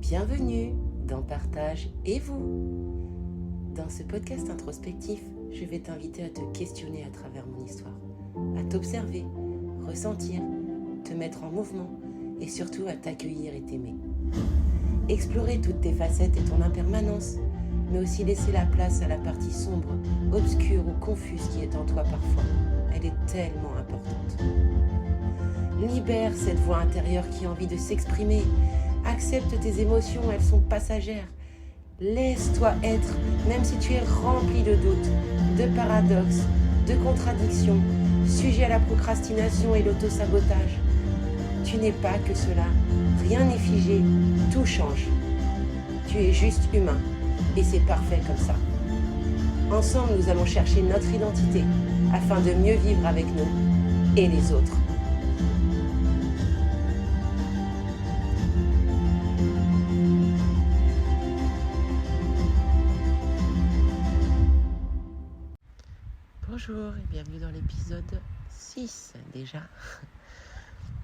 Bienvenue dans Partage et vous. Dans ce podcast introspectif, je vais t'inviter à te questionner à travers mon histoire, à t'observer, ressentir, te mettre en mouvement et surtout à t'accueillir et t'aimer. Explorer toutes tes facettes et ton impermanence, mais aussi laisser la place à la partie sombre, obscure ou confuse qui est en toi parfois. Elle est tellement importante. Libère cette voix intérieure qui a envie de s'exprimer. Accepte tes émotions, elles sont passagères. Laisse-toi être, même si tu es rempli de doutes, de paradoxes, de contradictions, sujet à la procrastination et l'autosabotage. Tu n'es pas que cela, rien n'est figé, tout change. Tu es juste humain et c'est parfait comme ça. Ensemble, nous allons chercher notre identité afin de mieux vivre avec nous et les autres. Bonjour et bienvenue dans l'épisode 6 déjà.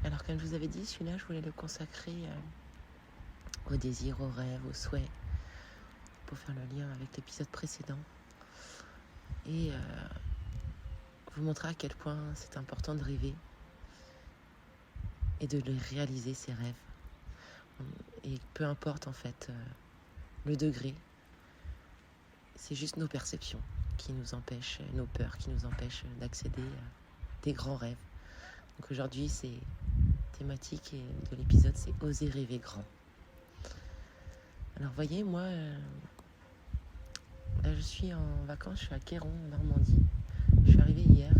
Alors comme je vous avais dit, celui-là je voulais le consacrer au désir, au rêve, au souhait, pour faire le lien avec l'épisode précédent et vous montrer à quel point c'est important de rêver et de réaliser ses rêves. Et peu importe en fait le degré, c'est juste nos perceptions qui nous empêchent, nos peurs qui nous empêchent d'accéder à des grands rêves. Donc aujourd'hui, c'est thématique de l'épisode, c'est oser rêver grand. Alors voyez, moi, là je suis en vacances, je suis à Queyron, en Normandie. Je suis arrivée hier.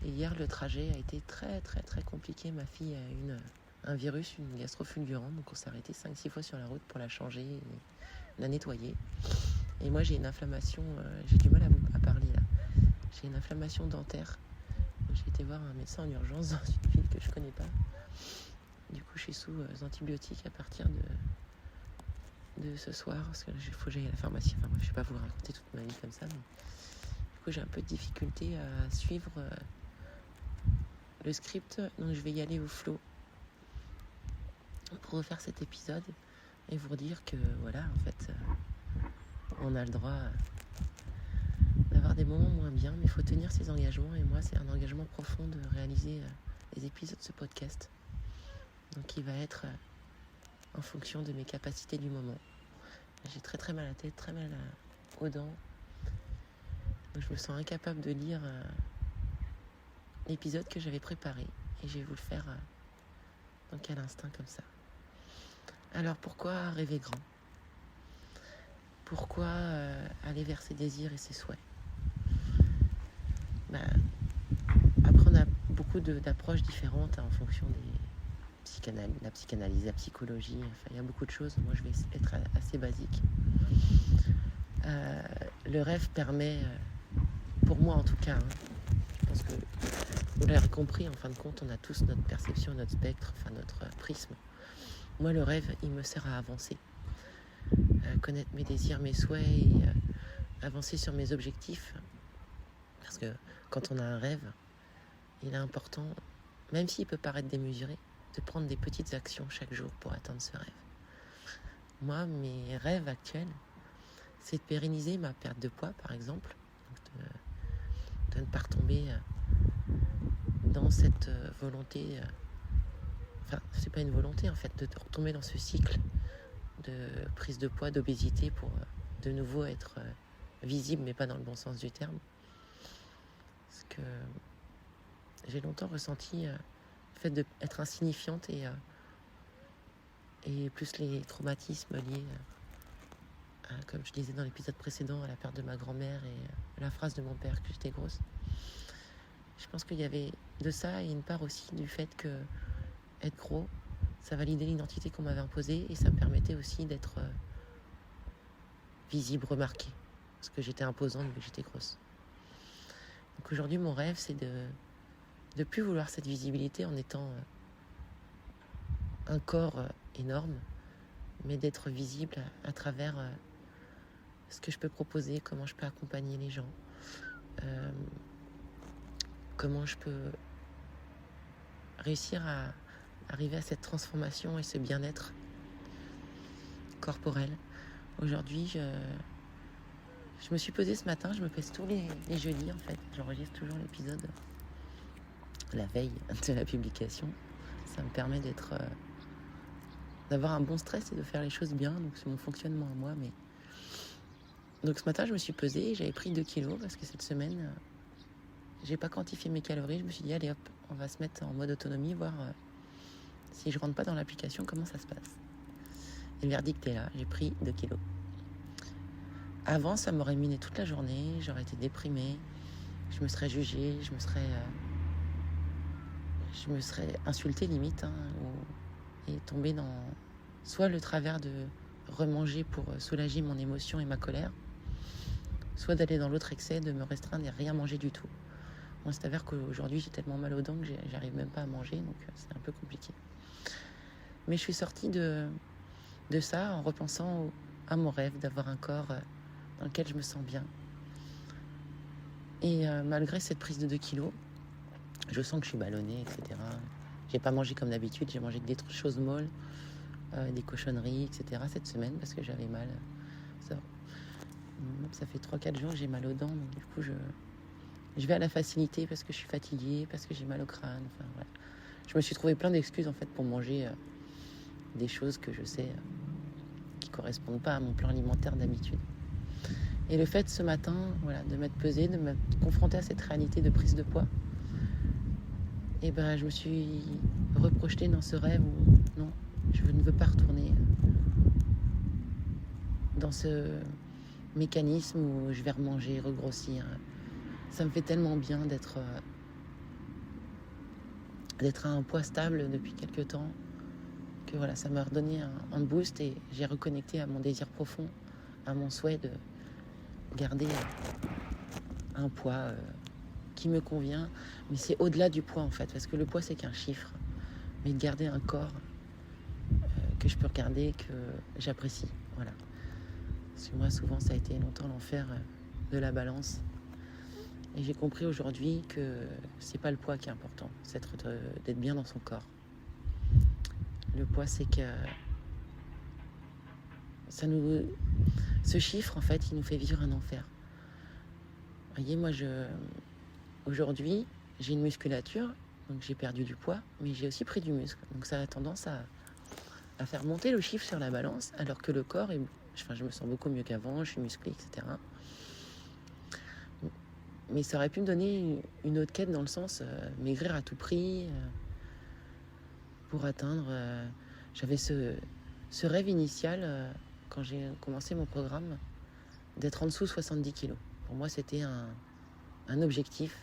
Et hier, le trajet a été très très très compliqué. Ma fille a un virus, une gastro-fulgurante, donc on s'est arrêté 5-6 fois sur la route pour la changer et la nettoyer. Et moi, j'ai une inflammation, j'ai du mal à parler là. J'ai une inflammation dentaire. J'ai été voir un médecin en urgence dans une ville que je connais pas. Du coup, je suis sous antibiotiques à partir de ce soir, parce que il faut que j'aille à la pharmacie. Enfin bref, je vais pas vous raconter toute ma vie comme ça, mais du coup, j'ai un peu de difficulté à suivre le script, donc je vais y aller au flow pour refaire cet épisode et vous dire que voilà, en fait, on a le droit d'avoir des moments moins bien, mais il faut tenir ses engagements. Et moi, c'est un engagement profond de réaliser les épisodes de ce podcast. Donc, il va être en fonction de mes capacités du moment. J'ai très très mal à la tête, très mal aux dents. Donc, je me sens incapable de lire l'épisode que j'avais préparé. Et je vais vous le faire dans quel instinct comme ça. Alors, pourquoi rêver grand ? Pourquoi aller vers ses désirs et ses souhaits ? Après, on a beaucoup d'approches différentes en fonction la psychanalyse, la psychologie. Enfin, il y a beaucoup de choses. Moi, je vais être assez basique. Le rêve permet, pour moi en tout cas, je pense que vous l'avez compris, en fin de compte, on a tous notre perception, notre spectre, enfin notre prisme. Moi, le rêve, il me sert à avancer, connaître mes désirs, mes souhaits et avancer sur mes objectifs. Parce que quand on a un rêve, il est important, même s'il peut paraître démesuré, de prendre des petites actions chaque jour pour atteindre ce rêve. Moi, mes rêves actuels, c'est de pérenniser ma perte de poids, par exemple, de ne pas retomber dans cette volonté, enfin, c'est pas une volonté en fait, de retomber dans ce cycle de prise de poids, d'obésité pour de nouveau être visible, mais pas dans le bon sens du terme. Parce que j'ai longtemps ressenti le fait d'être insignifiante et plus les traumatismes liés, comme je disais dans l'épisode précédent, à la perte de ma grand-mère et la phrase de mon père que j'étais grosse. Je pense qu'il y avait de ça et une part aussi du fait que être gros, ça validait l'identité qu'on m'avait imposée et ça me permettait aussi d'être visible, remarquée, parce que j'étais imposante mais que j'étais grosse. Donc aujourd'hui, mon rêve, c'est de plus vouloir cette visibilité en étant un corps énorme, mais d'être visible à travers ce que je peux proposer, comment je peux accompagner les gens, comment je peux réussir à arriver à cette transformation et ce bien-être corporelle. Aujourd'hui, je me suis posée ce matin, je me pèse tous les jeudis en fait. J'enregistre toujours l'épisode la veille de la publication. Ça me permet d'avoir un bon stress et de faire les choses bien. Donc c'est mon fonctionnement à moi. Donc ce matin, je me suis pesée, j'avais pris 2 kilos parce que cette semaine, j'ai pas quantifié mes calories. Je me suis dit, allez hop, on va se mettre en mode autonomie, voir si je rentre pas dans l'application, comment ça se passe. Et le verdict est là, j'ai pris 2 kilos. Avant, ça m'aurait miné toute la journée, j'aurais été déprimée, je me serais jugée, je me serais insultée limite, et tombée dans soit le travers de remanger pour soulager mon émotion et ma colère, soit d'aller dans l'autre excès, de me restreindre et rien manger du tout. Bon, c'est avère qu'aujourd'hui, j'ai tellement mal aux dents que j'arrive même pas à manger, donc c'est un peu compliqué. Mais je suis sortie de ça en repensant à mon rêve d'avoir un corps dans lequel je me sens bien. Et malgré cette prise de 2 kilos, je sens que je suis ballonnée, etc. J'ai pas mangé comme d'habitude, j'ai mangé que des choses molles, des cochonneries, etc. cette semaine parce que j'avais mal. Ça fait 3-4 jours que j'ai mal aux dents, donc du coup je vais à la facilité parce que je suis fatiguée, parce que j'ai mal au crâne. Enfin, voilà. Je me suis trouvé plein d'excuses en fait pour manger des choses que je sais qui correspondent pas à mon plan alimentaire d'habitude. Et le fait ce matin, voilà, de m'être pesée, de m'être confrontée à cette réalité de prise de poids, et ben je me suis reprojetée dans ce rêve où non, je ne veux pas retourner dans ce mécanisme où je vais remanger, regrossir. Ça me fait tellement bien d'être à un poids stable depuis quelques temps que voilà, ça m'a redonné un boost et j'ai reconnecté à mon désir profond, à mon souhait de garder un poids qui me convient. Mais c'est au-delà du poids en fait, parce que le poids c'est qu'un chiffre. Mais de garder un corps que je peux regarder, que j'apprécie. Voilà. Parce que moi souvent ça a été longtemps l'enfer de la balance. Et j'ai compris aujourd'hui que c'est pas le poids qui est important, c'est d'être bien dans son corps. Le poids, c'est que ce chiffre, en fait, il nous fait vivre un enfer. Vous voyez, moi, aujourd'hui, j'ai une musculature, donc j'ai perdu du poids, mais j'ai aussi pris du muscle. Donc ça a tendance à faire monter le chiffre sur la balance, alors que le corps, je me sens beaucoup mieux qu'avant, je suis musclée, etc. Mais ça aurait pu me donner une autre quête dans le sens maigrir à tout prix pour atteindre... j'avais ce rêve initial quand j'ai commencé mon programme d'être en dessous de 70 kilos. Pour moi, c'était un objectif.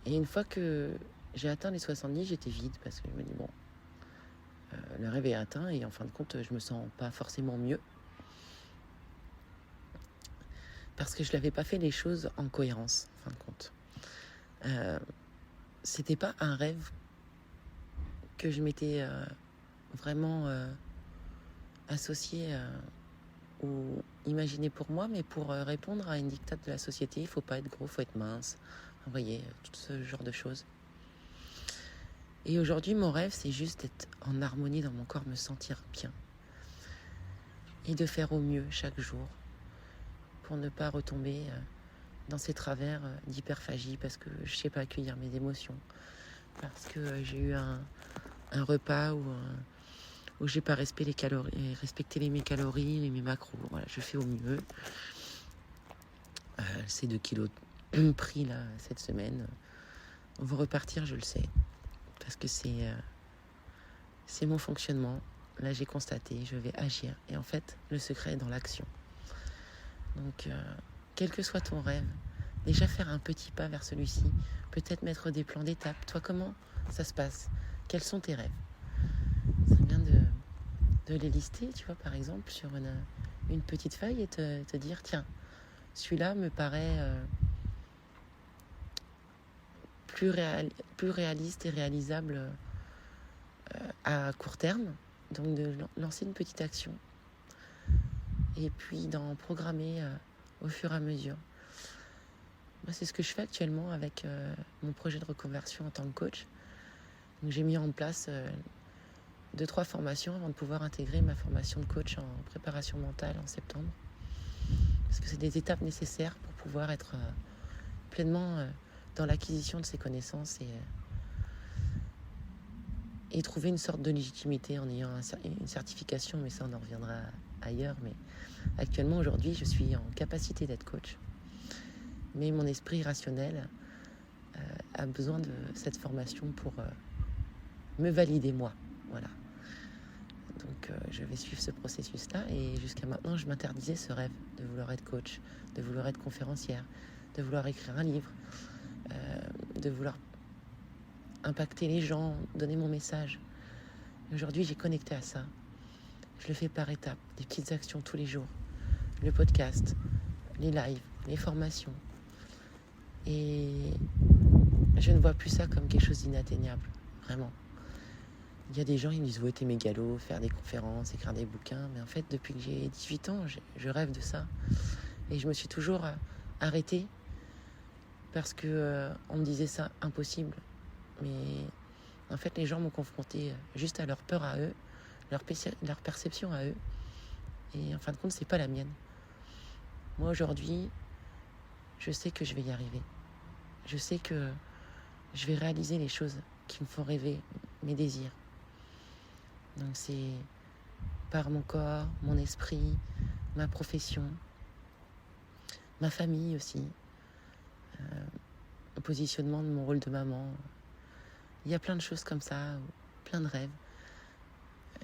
Et une fois que j'ai atteint les 70, j'étais vide parce que je me dis, bon, le rêve est atteint et en fin de compte, je me sens pas forcément mieux. Parce que je n'avais pas fait les choses en cohérence, en fin de compte. C'était pas un rêve que je m'étais vraiment associé ou imaginé pour moi, mais pour répondre à une dictate de la société. Il faut pas être gros, il faut être mince. Vous voyez, tout ce genre de choses. Et aujourd'hui, mon rêve, c'est juste d'être en harmonie dans mon corps, me sentir bien. Et de faire au mieux chaque jour pour ne pas retomber dans ces travers d'hyperphagie parce que je sais pas accueillir mes émotions. Parce que j'ai eu un repas où j'ai pas respecté mes calories et mes macros. Voilà, je fais au mieux. Ces 2 kilos pris là cette semaine vont repartir, je le sais. Parce que c'est mon fonctionnement. Là, j'ai constaté, je vais agir. Et en fait, le secret est dans l'action. Donc, quel que soit ton rêve, déjà faire un petit pas vers celui-ci, peut-être mettre des plans d'étapes. Toi, comment ça se passe? Quels sont tes rêves? C'est bien de les lister, tu vois, par exemple, sur une petite feuille et te dire, tiens, celui-là me paraît plus réaliste et réalisable à court terme. Donc, de lancer une petite action. Et puis d'en programmer au fur et à mesure. Moi, c'est ce que je fais actuellement avec mon projet de reconversion en tant que coach. Donc, j'ai mis en place 2-3 formations avant de pouvoir intégrer ma formation de coach en préparation mentale en septembre. Parce que c'est des étapes nécessaires pour pouvoir être pleinement dans l'acquisition de ces connaissances et trouver une sorte de légitimité en ayant une certification, mais ça on en reviendra ailleurs. Mais actuellement, aujourd'hui, je suis en capacité d'être coach. Mais mon esprit rationnel a besoin de cette formation pour me valider moi. Voilà. Donc je vais suivre ce processus-là et jusqu'à maintenant, je m'interdisais ce rêve de vouloir être coach, de vouloir être conférencière, de vouloir écrire un livre, de vouloir impacter les gens, donner mon message. Aujourd'hui, j'ai connecté à ça. Je le fais par étapes, des petites actions tous les jours. Le podcast, les lives, les formations. Et je ne vois plus ça comme quelque chose d'inatteignable, vraiment. Il y a des gens, ils me disent « Ouais, t'es mégalo, faire des conférences, écrire des bouquins. » Mais en fait, depuis que j'ai 18 ans, je rêve de ça. Et je me suis toujours arrêtée parce que on me disait ça impossible. Mais en fait, les gens m'ont confrontée juste à leur peur à eux, leur perception à eux. Et en fin de compte, c'est pas la mienne. Moi, aujourd'hui, je sais que je vais y arriver. Je sais que je vais réaliser les choses qui me font rêver, mes désirs. Donc c'est par mon corps, mon esprit, ma profession, ma famille aussi, le positionnement de mon rôle de maman. Il y a plein de choses comme ça, plein de rêves.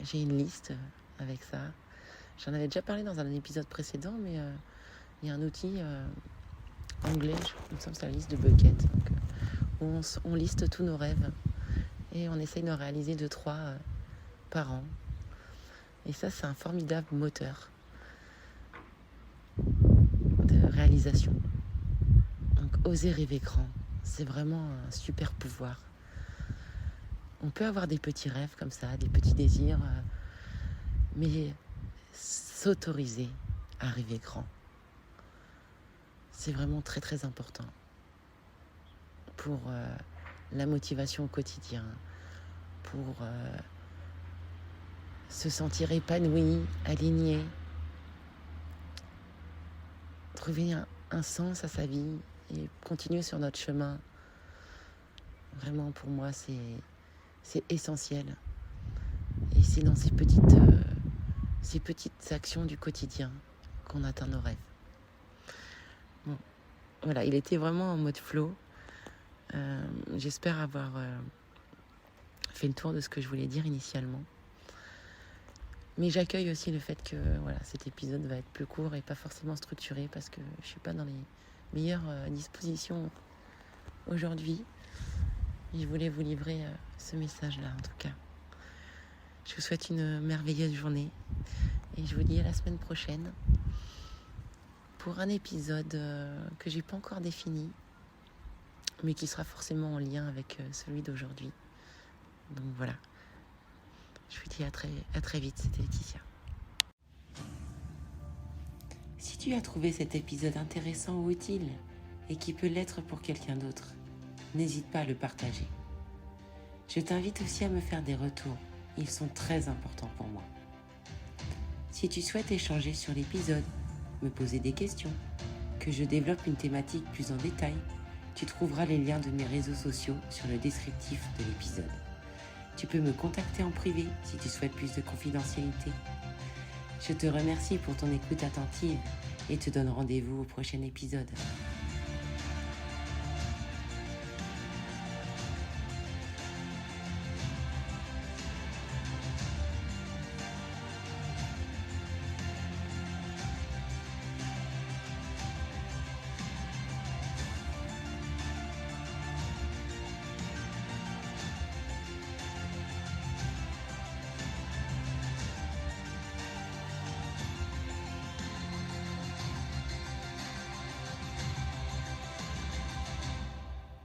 J'ai une liste avec ça. J'en avais déjà parlé dans un épisode précédent, mais il y a un outil anglais, il me semble que c'est la liste de bucket, donc, où on liste tous nos rêves et on essaye d'en réaliser 2-3 par an. Et ça, c'est un formidable moteur de réalisation. Donc, oser rêver grand, c'est vraiment un super pouvoir. On peut avoir des petits rêves comme ça, des petits désirs, mais s'autoriser à rêver grand, c'est vraiment très très important pour la motivation au quotidien, pour se sentir épanoui, aligné, trouver un sens à sa vie et continuer sur notre chemin. Vraiment, pour moi, c'est essentiel. Et c'est dans ces petites actions du quotidien qu'on atteint nos rêves. Bon, voilà, il était vraiment en mode flow. J'espère avoir fait le tour de ce que je voulais dire initialement. Mais j'accueille aussi le fait que voilà, cet épisode va être plus court et pas forcément structuré parce que je suis pas dans les meilleures dispositions aujourd'hui. Je voulais vous livrer ce message-là en tout cas. Je vous souhaite une merveilleuse journée et je vous dis à la semaine prochaine pour un épisode que j'ai pas encore défini, mais qui sera forcément en lien avec celui d'aujourd'hui. Donc voilà. Je vous dis à très vite, c'était Laetitia. Si tu as trouvé cet épisode intéressant ou utile et qui peut l'être pour quelqu'un d'autre, n'hésite pas à le partager. Je t'invite aussi à me faire des retours, ils sont très importants pour moi. Si tu souhaites échanger sur l'épisode, me poser des questions, que je développe une thématique plus en détail, tu trouveras les liens de mes réseaux sociaux sur le descriptif de l'épisode. Tu peux me contacter en privé si tu souhaites plus de confidentialité. Je te remercie pour ton écoute attentive et te donne rendez-vous au prochain épisode.